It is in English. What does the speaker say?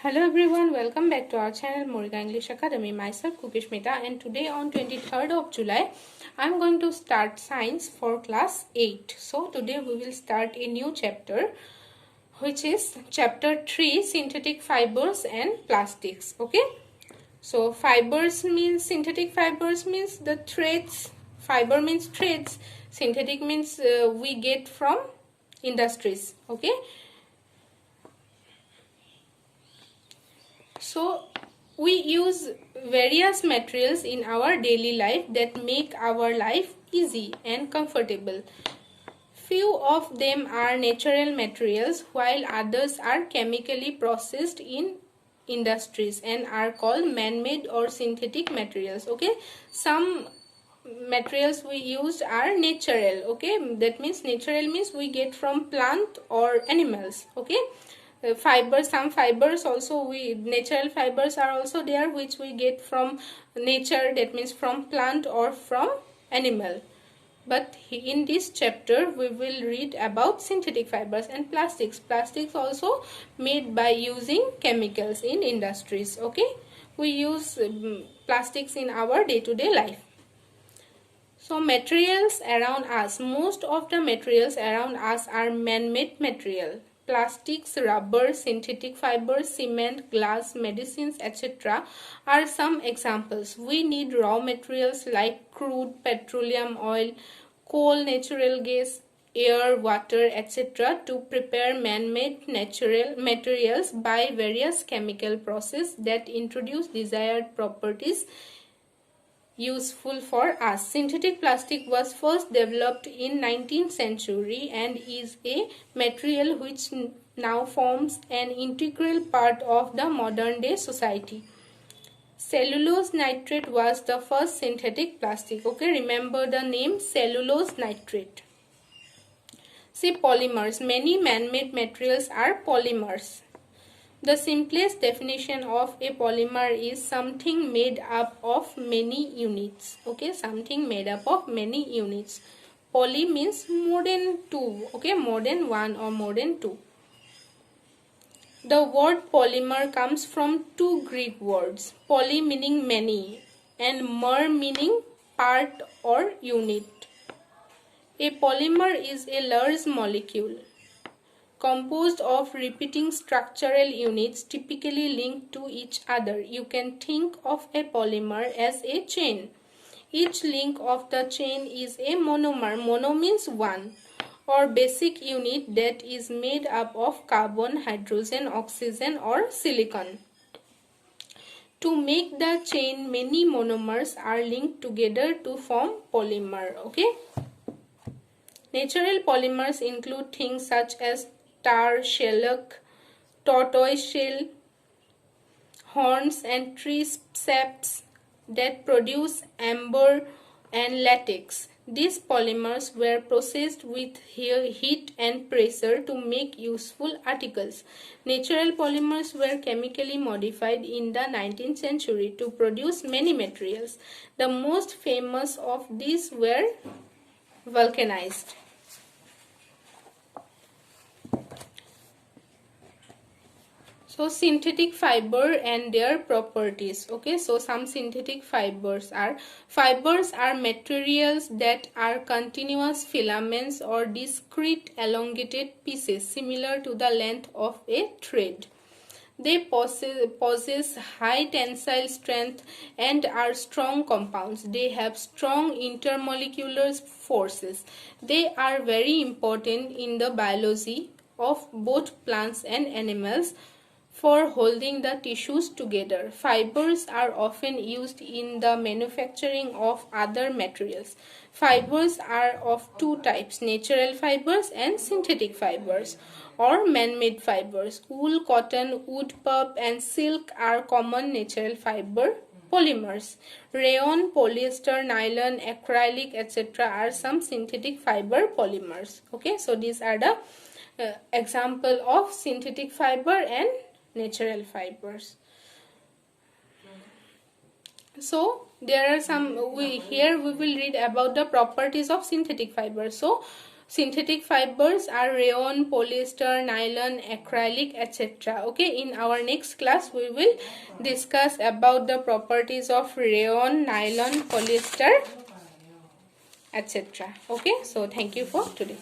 Hello everyone, welcome back to our channel Morika English Academy. Myself Kukish Mehta, and today on 23rd of July I am going to start science for class 8. So today we will start a new chapter which is chapter 3, synthetic fibers and plastics. Okay, so fibers means, synthetic fibers means the threads, fiber means threads, synthetic means we get from industries. Okay, so we use various materials in our daily life that make our life easy and comfortable. Few of them are natural materials while others are chemically processed in industries and are called man-made or synthetic materials. Okay, some materials we used are natural. Okay, that means natural means we get from plant or animals. Okay, fibers, some fibers also, we natural fibers are also there which we get from nature, that means from plant or from animal. But in this chapter we will read about synthetic fibers and plastics. Plastics also made by using chemicals in industries. Okay, we use plastics in our day-to-day life. So materials around us, most of the materials around us are man-made material. Plastics, rubber, synthetic fibers, cement, glass, medicines, etc. are some examples. We need raw materials like crude, petroleum oil, coal, natural gas, air, water, etc. to prepare man-made natural materials by various chemical processes that introduce desired properties useful for us. Synthetic plastic was first developed in 19th century and is a material which now forms an integral part of the modern day society. Cellulose nitrate was the first synthetic plastic. Okay, remember the name cellulose nitrate. See, polymers. Many man-made materials are polymers. The simplest definition of a polymer is something made up of many units. Okay, something made up of many units. Poly means more than two. Okay, more than one or more than two. The word polymer comes from two Greek words. Poly meaning many and mer meaning part or unit. A polymer is a large molecule composed of repeating structural units typically linked to each other. You can think of a polymer as a chain. Each link of the chain is a monomer. Mono means one, or basic unit that is made up of carbon, hydrogen, oxygen or silicon. To make the chain, many monomers are linked together to form polymer. Okay. Natural polymers include things such as tar, shellac, tortoise shell, horns and tree saps that produce amber and latex. These polymers were processed with heat and pressure to make useful articles. Natural polymers were chemically modified in the 19th century to produce many materials. The most famous of these were vulcanized. So synthetic fiber and their properties. Okay, so some synthetic fibers are materials that are continuous filaments or discrete elongated pieces similar to the length of a thread. They possess high tensile strength and are strong compounds. They have strong intermolecular forces. They are very important in the biology of both plants and animals for holding the tissues together. Fibers are often used in the manufacturing of other materials. Fibers are of two types, natural fibers and synthetic fibers or man-made fibers. Wool, cotton, wood pulp and silk are common natural fiber polymers. Rayon, polyester, nylon, acrylic, etc. are some synthetic fiber polymers. Okay, so these are the example of synthetic fiber and natural fibers. So there are some, here we will read about the properties of synthetic fibers. So synthetic fibers are rayon, polyester, nylon, acrylic, etc. Okay, in our next class we will discuss about the properties of rayon, nylon, polyester, etc. Okay, so thank you for today.